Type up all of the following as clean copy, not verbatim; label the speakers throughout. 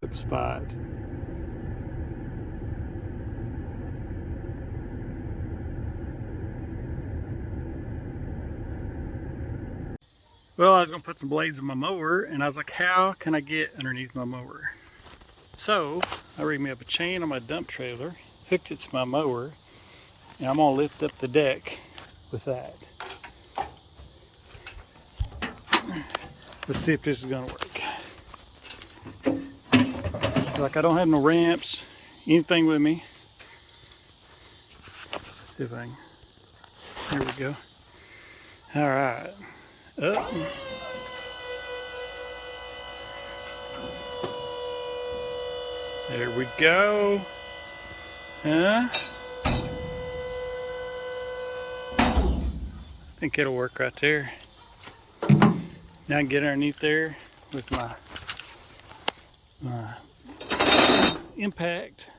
Speaker 1: Looks fine. Well, I was gonna put some blades in my mower, and I was like, how can I get underneath my mower? So I rigged me up a chain on my dump trailer, hooked it to my mower, and I'm gonna lift up the deck with that. Let's see if this is gonna work. Like, I don't have no ramps, anything with me. Let's see if I can. Here we go. All right. Up. There we go. Huh? I think it'll work right there. Now I can get underneath there with my impact.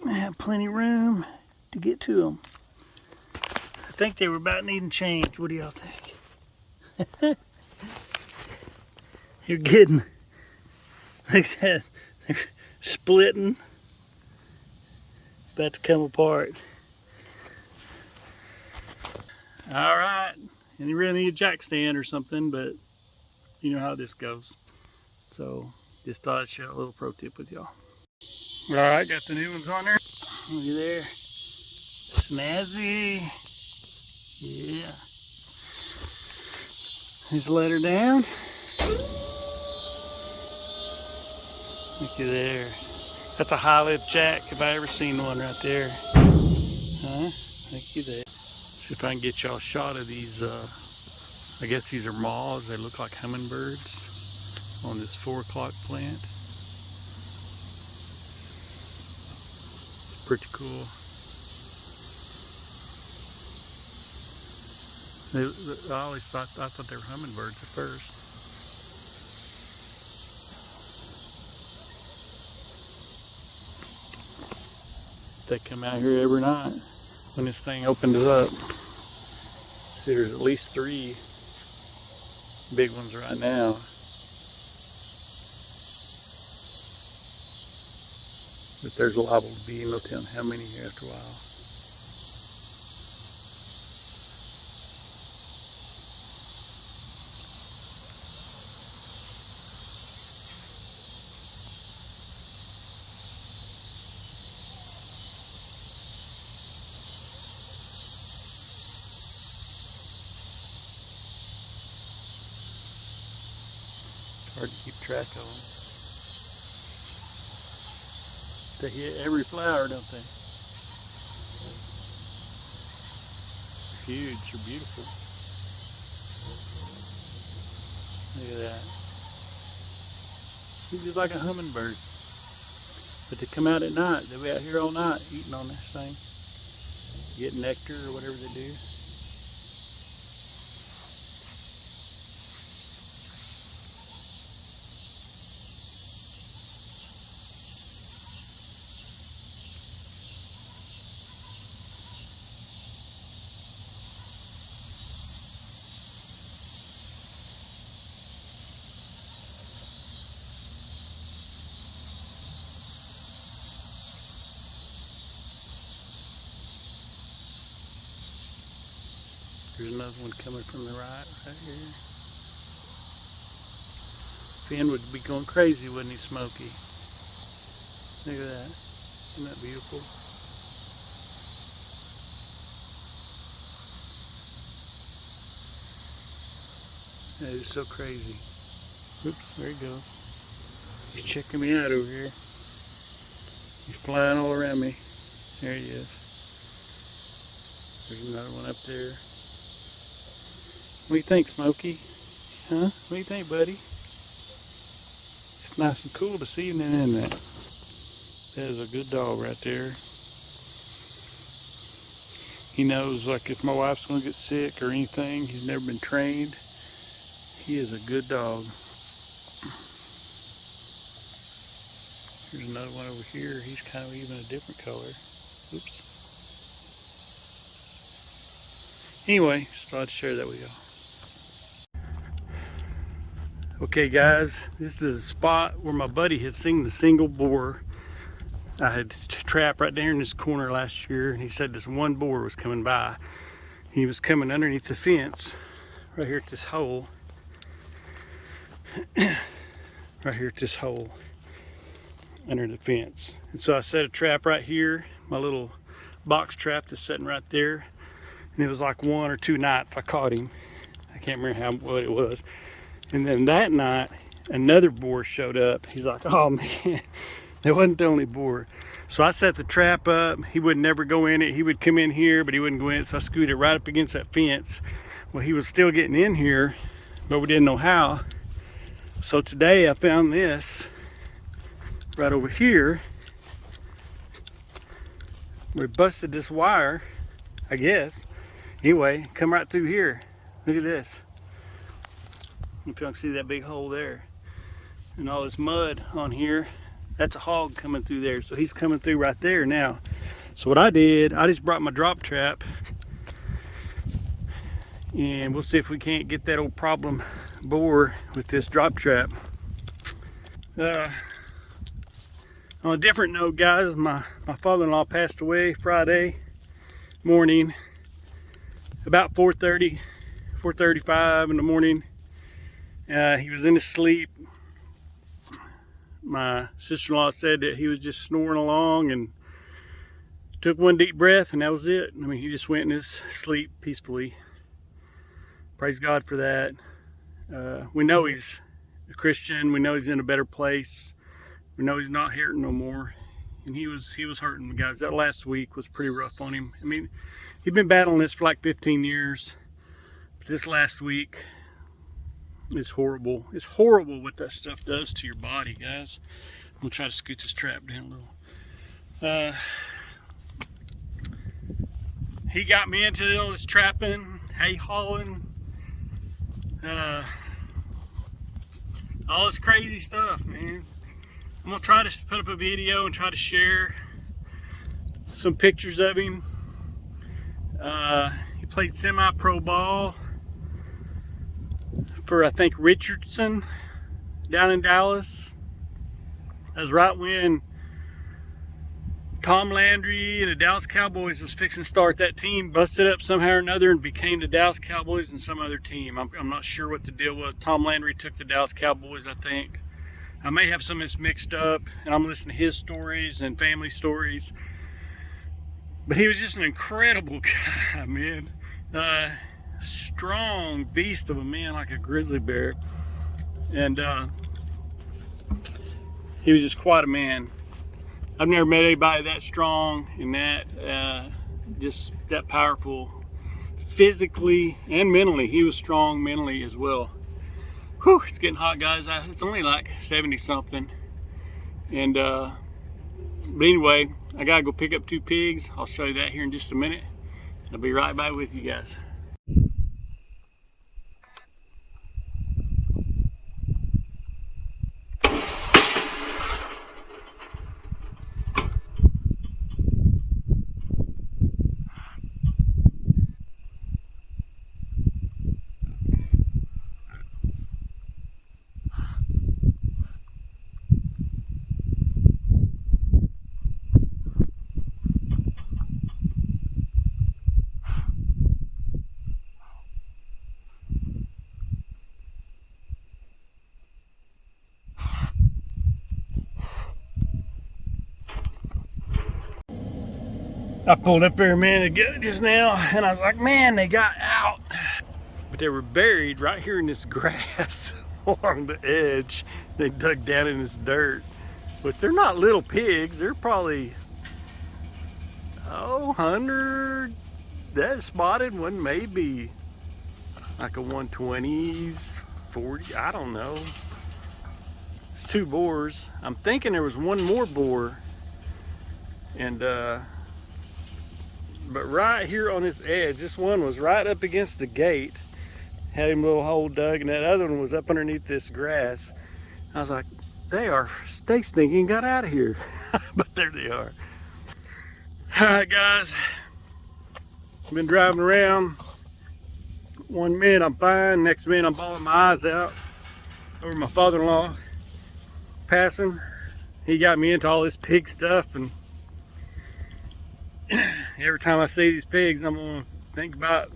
Speaker 1: I have plenty of room to get to them. I think they were about needing change. What do y'all think? You're getting, look at that, they're splitting, about to come apart. All right, and you really need a jack stand or something, but you know how this goes. So just thought I'd share a little pro tip with y'all. All right, got the new ones on there. Look at there, snazzy. Yeah. Just let her down. Look at there. That's a high lift jack if I ever seen one right there. Huh? Look at that. See if I can get y'all a shot of these. I guess these are moths. They look like hummingbirds on this 4 o'clock plant. It's pretty cool. I always thought they were hummingbirds at first. They come out here every night when this thing opens up. See, there's at least 3 big ones right now. But there's liable to be, no telling how many here after a while. Hard to keep track of them. They hit every flower, don't they? They're huge, they're beautiful. Look at that. He's just like a hummingbird. But they come out at night. They'll be out here all night eating on this thing. Get nectar or whatever they do. There's another one coming from the right here. Finn would be going crazy, wouldn't he, Smokey? Look at that. Isn't that beautiful? That is so crazy. Oops, there he goes. He's checking me out over here. He's flying all around me. There he is. There's another one up there. What do you think, Smokey? Huh? What do you think, buddy? It's nice and cool this evening, isn't it? That is a good dog right there. He knows, like, if my wife's going to get sick or anything, he's never been trained. He is a good dog. Here's another one over here. He's kind of even a different color. Oops. Anyway, just thought I'd share that with y'all. Okay guys, this is a spot where my buddy had seen the single boar. I had trapped right there in this corner last year, and he said this one boar was coming by. He was coming underneath the fence right here at this hole. Right here at this hole under the fence. And so I set a trap right here, my little box trap that's sitting right there. And it was like 1 or 2 nights I caught him. I can't remember what it was. And then that night, another boar showed up. He's like, oh man, that wasn't the only boar. So I set the trap up. He would never go in it. He would come in here, but he wouldn't go in it. So I scooted it right up against that fence. Well, he was still getting in here, but we didn't know how. So today I found this right over here. We busted this wire, I guess. Anyway, come right through here. Look at this. If y'all can see that big hole there. And all this mud on here. That's a hog coming through there. So he's coming through right there now. So what I did, I just brought my drop trap. And we'll see if we can't get that old problem boar with this drop trap. On a different note, guys, my father-in-law passed away Friday morning about 4:30, 4:35 in the morning. He was in his sleep. My sister-in-law said that he was just snoring along and took one deep breath, and that was it. I mean, he just went in his sleep peacefully. Praise God for that. We know he's a Christian. We know he's in a better place. We know he's not hurting no more. And he was hurting, guys. That last week was pretty rough on him. I mean, he'd been battling this for like 15 years. But this last week is horrible. It's horrible what that stuff does to your body, guys. I'm gonna try to scoot this trap down a little. He got me into all this trapping, hay hauling, all this crazy stuff, man. I'm gonna try to put up a video and try to share some pictures of him. He played semi-pro ball for, I think, Richardson down in Dallas. That was right when Tom Landry and the Dallas Cowboys was fixing to start. That team busted up somehow or another and became the Dallas Cowboys and some other team. I'm not sure what the deal was. Tom Landry took the Dallas Cowboys, I think. I may have some of this mixed up, and I'm listening to his stories and family stories. But he was just an incredible guy, man. Strong beast of a man, like a grizzly bear. And he was just quite a man. I've never met anybody that strong and that just that powerful physically and mentally. He was strong mentally as well. Whew, it's getting hot, guys. It's only like 70 something. And but anyway, I gotta go pick up 2 pigs. I'll show you that here in just a minute. I'll be right back with you guys. I pulled up there a minute ago just now, and I was like, man, they got out. But they were buried right here in this grass along the edge. They dug down in this dirt. Which they're not little pigs. They're probably, 100. That spotted one maybe like a 120s, 40, I don't know. It's 2 boars. I'm thinking there was one more boar. And but right here on this edge, this one was right up against the gate, had him a little hole dug, and that other one was up underneath this grass. I was like, they stinking got out of here. But there they are. All right, guys, I've been driving around. One minute I'm fine, next minute I'm bawling my eyes out. over my father-in-law passing. He got me into all this pig stuff, and every time I see these pigs, I'm gonna think about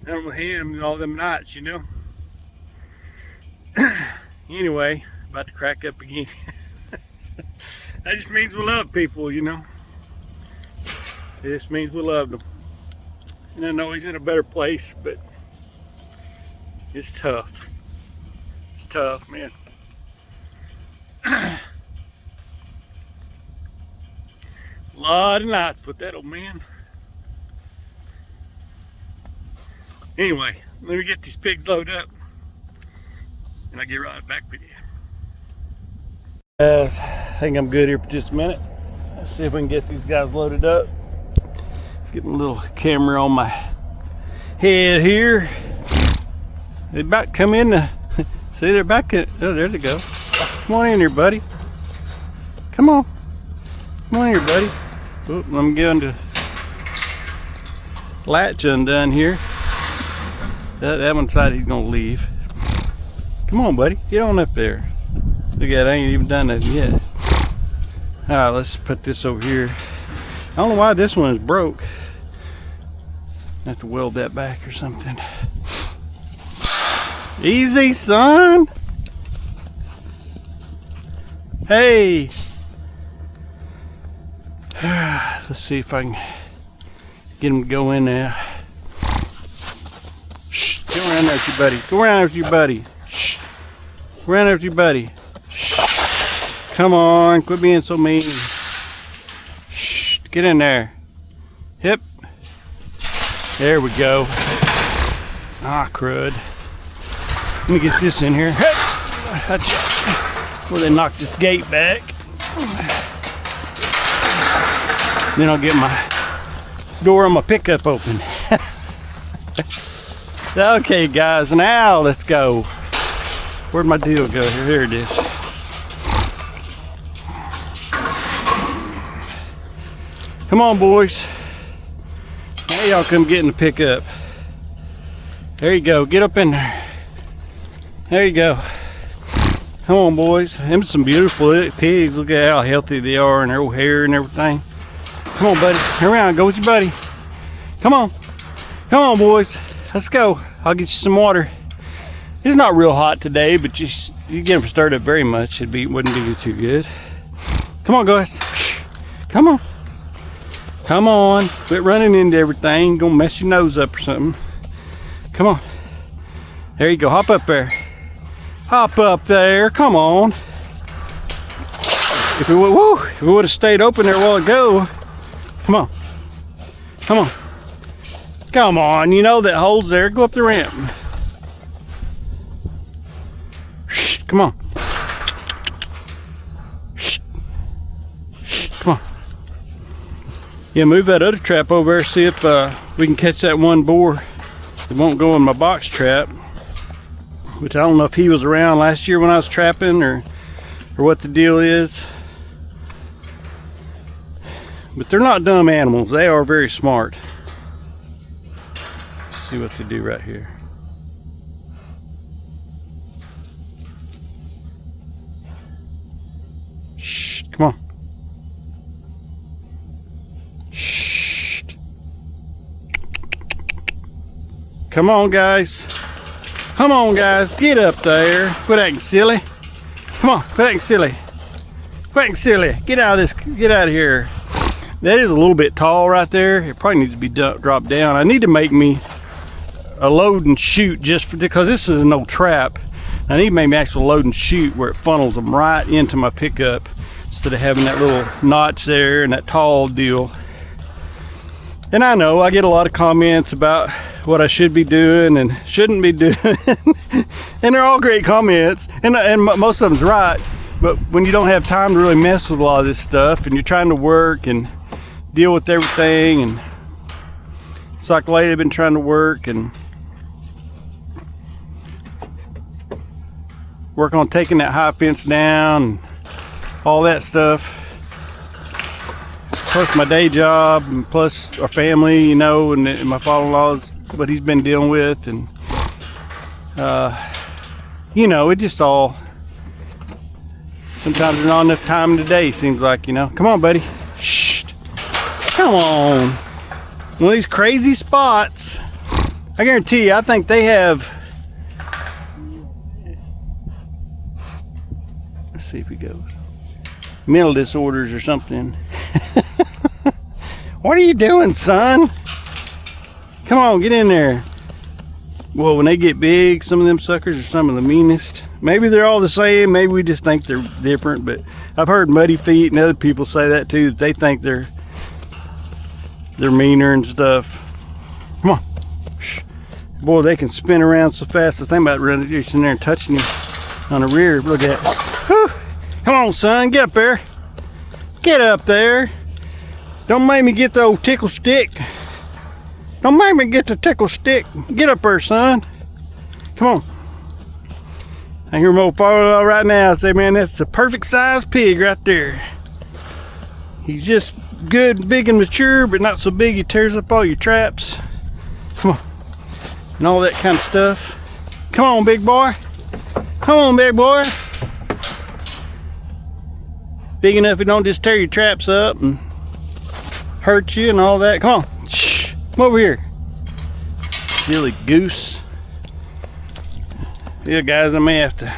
Speaker 1: him and all them nights, you know. Anyway, about to crack up again. That just means we love people, you know. It just means we love them. And I know he's in a better place, but it's tough. It's tough, man. A lot of nights with that old man. Anyway, let me get these pigs loaded up, and I'll get right back with you. Guys, I think I'm good here for just a minute. Let's see if we can get these guys loaded up. Get my little camera on my head here. They about to come in the, see, they're back in, oh, there they go. Come on in here, buddy. Come on. Come on here, buddy. Oop, I'm getting the latch undone here. That one side he's gonna leave. Come on, buddy, get on up there. Look at that, I ain't even done that yet. All right, let's put this over here. I don't know why this one is broke. I have to weld that back or something. Easy, son. Hey. Let's see if I can get him to go in there. Shh, go around there with your buddy. Go around there with your buddy. Shh. Go around there with your buddy. Shh. Come on, quit being so mean. Shh, get in there. Hip. There we go. Ah, crud. Let me get this in here. Hey. Before they knock this gate back. Then I'll get my door on my pickup open. Okay, guys, now let's go. Where'd my deal go? Here it is. Come on, boys. Now y'all come get in the pickup. There you go. Get up in there. There you go. Come on, boys. Them some beautiful pigs. Look at how healthy they are and their old hair and everything. Come on, buddy. Turn around. Go with your buddy. Come on. Come on, boys. Let's go. I'll get you some water. It's not real hot today, but you get them stirred up very much. Wouldn't be too good. Come on, guys. Come on. Come on. Quit running into everything. Gonna mess your nose up or something. Come on. There you go. Hop up there. Hop up there. Come on. If we would have stayed open there a while ago. Come on. Come on. Come on. You know that hole's there. Go up the ramp. Shh, come on. Shh. Shh, come on. Yeah, move that other trap over there. See if we can catch that one boar. It won't go in my box trap. Which I don't know if he was around last year when I was trapping or what the deal is. But they're not dumb animals. They are very smart. Let's see what they do right here. Shh, come on. Shh. Come on, guys. Come on, guys, get up there. Quit acting silly. Come on, quit acting silly. Quit acting silly. Get out of this, get out of here. That is a little bit tall right there. It probably needs to be dropped down. I need to make me a load and shoot just for, because this is an old trap. I need to make me actual load and shoot where it funnels them right into my pickup instead of having that little notch there and that tall deal. And I know I get a lot of comments about what I should be doing and shouldn't be doing. And they're all great comments, and most of them's right. But when you don't have time to really mess with a lot of this stuff and you're trying to work and deal with everything, and it's like lately I've been trying to work and work on taking that high fence down and all that stuff. Plus my day job, and plus our family, you know, and my father-in-law's what he's been dealing with, and you know, it just all, sometimes there's not enough time in the day, seems like, you know. Come on, buddy. Shh. Come on. One of these crazy spots. I guarantee you, I think they have, let's see if he goes, mental disorders or something. What are you doing, son? Come on, get in there. Well, when they get big, some of them suckers are some of the meanest. Maybe they're all the same. Maybe we just think they're different. But I've heard Muddy Feet and other people say that too. That they think they're meaner and stuff. Come on. Boy, they can spin around so fast. The thing about running just in there and touching you on the rear. Look at that. Whew. Come on, son. Get up there. Get up there. Don't make me get the old tickle stick. Don't make me get the tickle stick. Get up there, son. Come on. I hear Mo follow right now. I say, man, that's a perfect size pig right there. He's just good, big and mature, but not so big he tears up all your traps. Come on. And all that kind of stuff. Come on, big boy. Come on, big boy. Big enough it don't just tear your traps up and hurt you and all that. Come on. Come over here. Silly goose. Yeah, guys, I may have to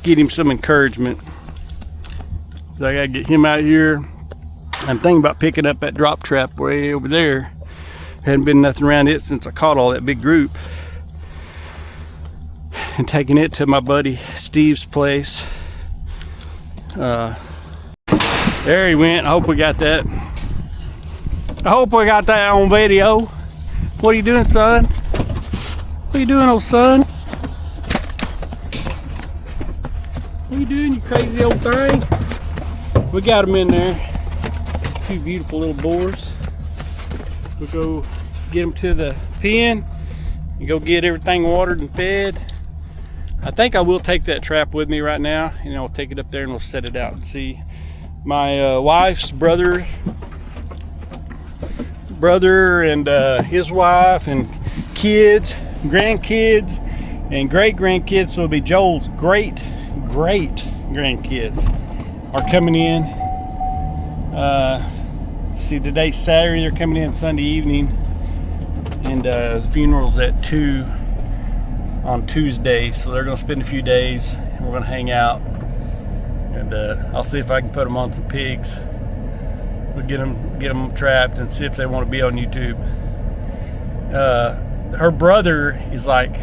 Speaker 1: get him some encouragement. So I gotta get him out here. I'm thinking about picking up that drop trap way over there. Hadn't been nothing around it since I caught all that big group. And taking it to my buddy Steve's place. There he went. I hope we got that. I hope we got that on video. What are you doing, son? What are you doing, old son? What are you doing, you crazy old thing? We got them in there. Two beautiful little boars. We'll go get them to the pen and go get everything watered and fed. I think I will take that trap with me right now, and I'll take it up there and we'll set it out and see. My wife's brother and his wife and kids, grandkids and great grandkids, so it'll be Joel's great grandkids are coming in. See, today's Saturday, they're coming in Sunday evening, and the funeral's at 2 on Tuesday, so they're gonna spend a few days and we're gonna hang out, and I'll see if I can put them on some pigs. We'll get them trapped and see if they want to be on YouTube. Her brother is like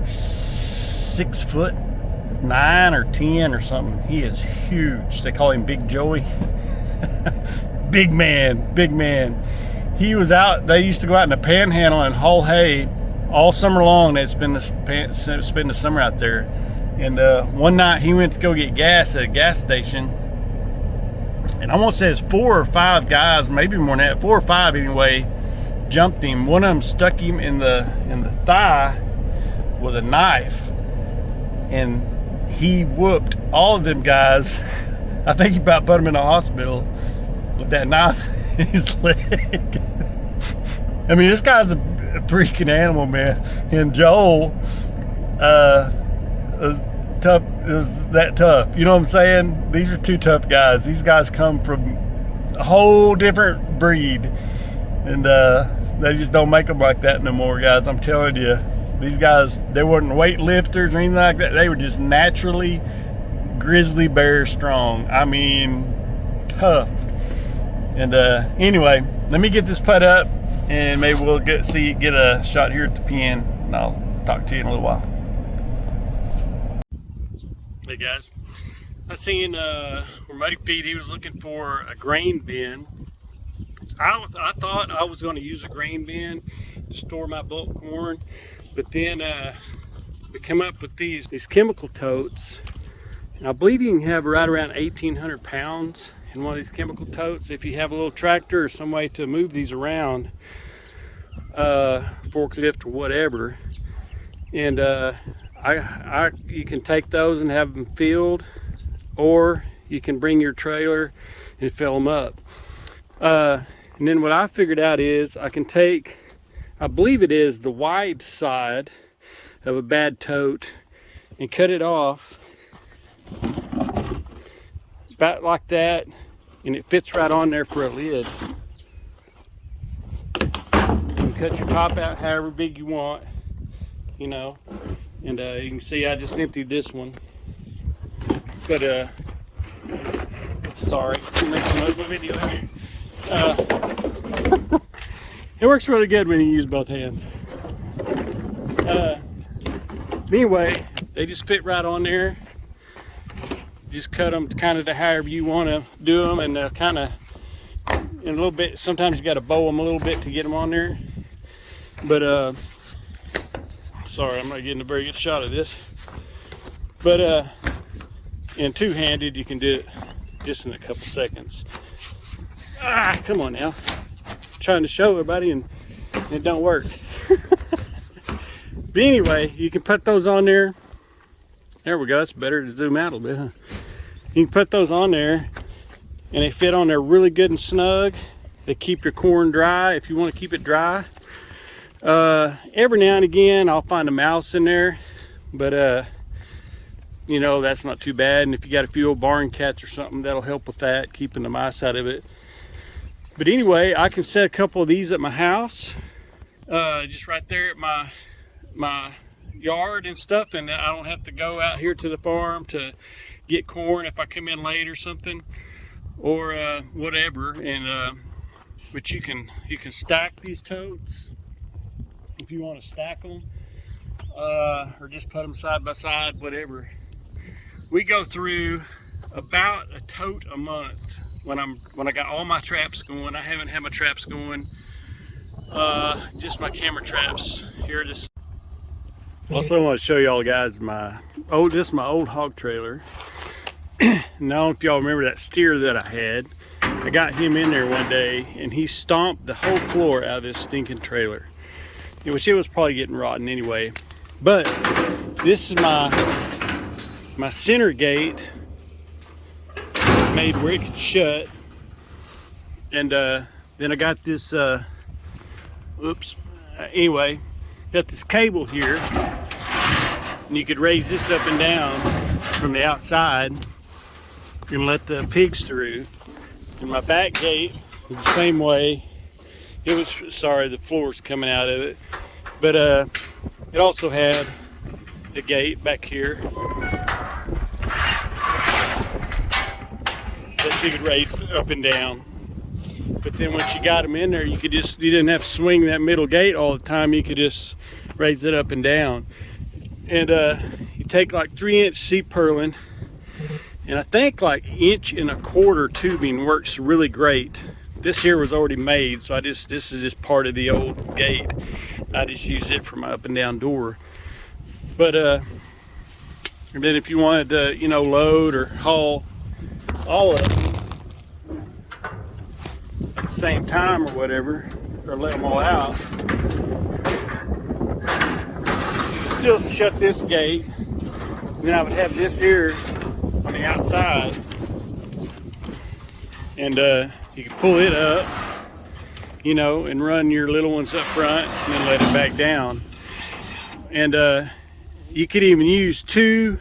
Speaker 1: 6'9" or 10 or something. He is huge. They call him Big Joey. Big man. He was out. They used to go out in the panhandle and haul hay all summer long. They'd spend the summer out there. And one night he went to go get gas at a gas station. And I want to say it's 4 or 5 guys, maybe more than that, 4 or 5 anyway, jumped him. One of them stuck him in the thigh with a knife, and he whooped all of them guys. I think he about put him in the hospital with that knife in his leg. I mean, this guy's a freaking animal, man. And Joel, tough, it was that tough, you know what I'm saying? These are 2 tough guys. These guys come from a whole different breed, and they just don't make them like that no more, guys. I'm telling you, these guys, they weren't weightlifters or anything like that. They were just naturally grizzly bear strong. I mean, tough. And anyway, let me get this put up, and maybe we'll get a shot here at the pen, and I'll talk to you in a little while. Hey guys, I seen where Muddy Pete, he was looking for a grain bin. I thought I was going to use a grain bin to store my bulk corn, but then we come up with these chemical totes, and I believe you can have right around 1,800 pounds in one of these chemical totes if you have a little tractor or some way to move these around, forklift or whatever. And you can take those and have them filled, or you can bring your trailer and fill them up. And then what I figured out is I can take, I believe it is the wide side of a bad tote and cut it off about like that, and it fits right on there for a lid. You can cut your top out however big you want, you know, and you can see I just emptied this one. But sorry, make another video here. It works really good when you use both hands. Anyway, they just fit right on there. Just cut them kind of to however you want to do them, and kind of in a little bit. Sometimes you got to bow them a little bit to get them on there. But sorry, I'm not getting a very good shot of this. But in two-handed, you can do it just in a couple seconds. Come on now. I'm trying to show everybody, and it don't work. But anyway, you can put those on there. There we go. It's better to zoom out a little bit, huh? You can put those on there, and they fit on there really good and snug. They keep your corn dry if you want to keep it dry. Every now and again, I'll find a mouse in there, but you know, that's not too bad. And if you got a few old barn cats or something, that'll help with that, keeping the mice out of it. But anyway, I can set a couple of these at my house, just right there at my yard and stuff, and I don't have to go out here to the farm to get corn if I come in late or something, or whatever. And but you can stack these totes if you want to stack them, or just put them side by side, whatever. We go through about a tote a month when I got all my traps going. I haven't had my traps going, just my camera traps here. Also, I want to show y'all guys this is my old hog trailer. Now, I don't know if y'all remember that steer that I had. I got him in there one day, and he stomped the whole floor out of this stinking trailer, which it was probably getting rotten anyway. But this is my center gate made where it could shut, and then I got this anyway, got this cable here, and you could raise this up and down from the outside and let the pigs through. And my back gate is the same way. It was, sorry, the floor's coming out of it, but it also had a gate back here that you could raise up and down. But then once you got them in there, you didn't have to swing that middle gate all the time. You could just raise it up and down. And you take like 3-inch seed purlin, and I think like 1.25-inch tubing works really great. This here was already made, so this is just part of the old gate. I just use it for my up and down door. But and then if you wanted to, you know, load or haul all of them at the same time or whatever, or let them all out, still shut this gate. Then I would have this here on the outside, and you can pull it up, you know, and run your little ones up front and then let it back down. And you could even use 2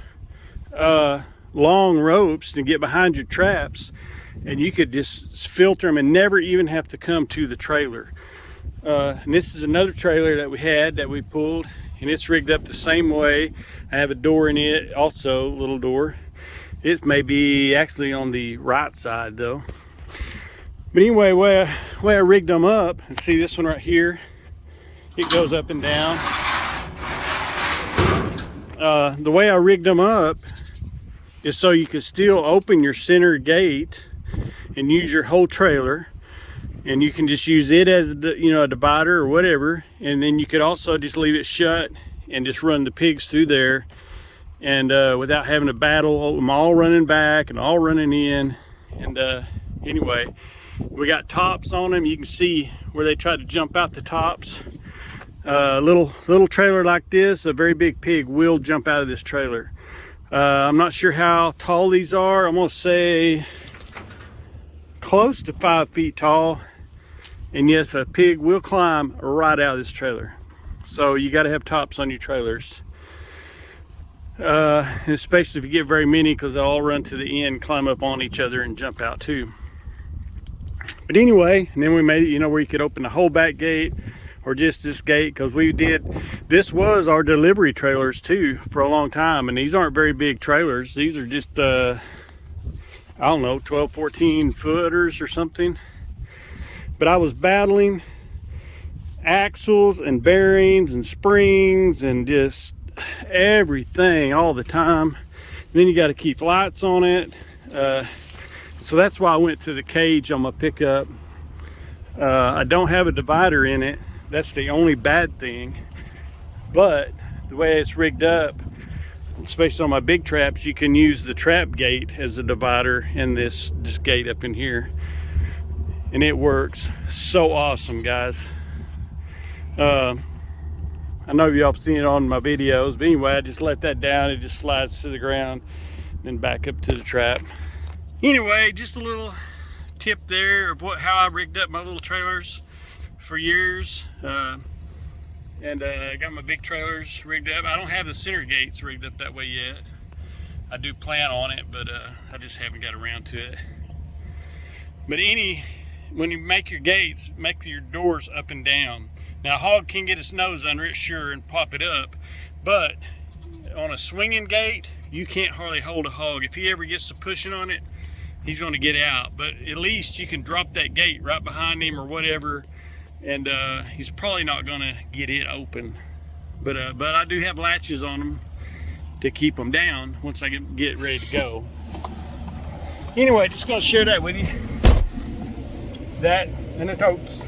Speaker 1: long ropes to get behind your traps, and you could just filter them and never even have to come to the trailer. And this is another trailer that we pulled, and it's rigged up the same way. I have a door in it also, a little door. It may be actually on the right side though. But anyway, way I rigged them up, and see this one right here, it goes up and down. The way I rigged them up is so you can still open your center gate and use your whole trailer, and you can just use it as a divider or whatever, and then you could also just leave it shut and just run the pigs through there, and without having to battle them all running back and all running in. And anyway, we got tops on them. You can see where they tried to jump out the tops. Little trailer like this, a very big pig will jump out of this trailer. I'm not sure how tall these are. I'm gonna say close to 5 feet tall. And yes, a pig will climb right out of this trailer. So you got to have tops on your trailers. especially if you get very many, because they'll all run to the end, climb up on each other, and jump out too. But anyway, and then we made it, you know, where you could open the whole back gate or just this gate, because this was our delivery trailers too for a long time, and these aren't very big trailers. These are just I don't know, 12, 14 footers or something. But I was battling axles and bearings and springs and just everything all the time. And then you got to keep lights on it. So that's why I went to the cage on my pickup. I don't have a divider in it. That's the only bad thing. But the way it's rigged up, especially on my big traps, you can use the trap gate as a divider in this gate up in here. And it works so awesome, guys. I know y'all have seen it on my videos, but anyway, I just let that down. It just slides to the ground and back up to the trap. Anyway, just a little tip there of how I rigged up my little trailers for years. I got my big trailers rigged up. I don't have the center gates rigged up that way yet. I do plan on it, but I just haven't got around to it. But when you make your gates, make your doors up and down. Now, a hog can get his nose under it, sure, and pop it up, but on a swinging gate, you can't hardly hold a hog. If he ever gets to pushing on it, he's going to get out. But at least you can drop that gate right behind him or whatever, and he's probably not going to get it open. But I do have latches on them to keep them down once I get ready to go. Anyway, just going to share that with you. That and the totes.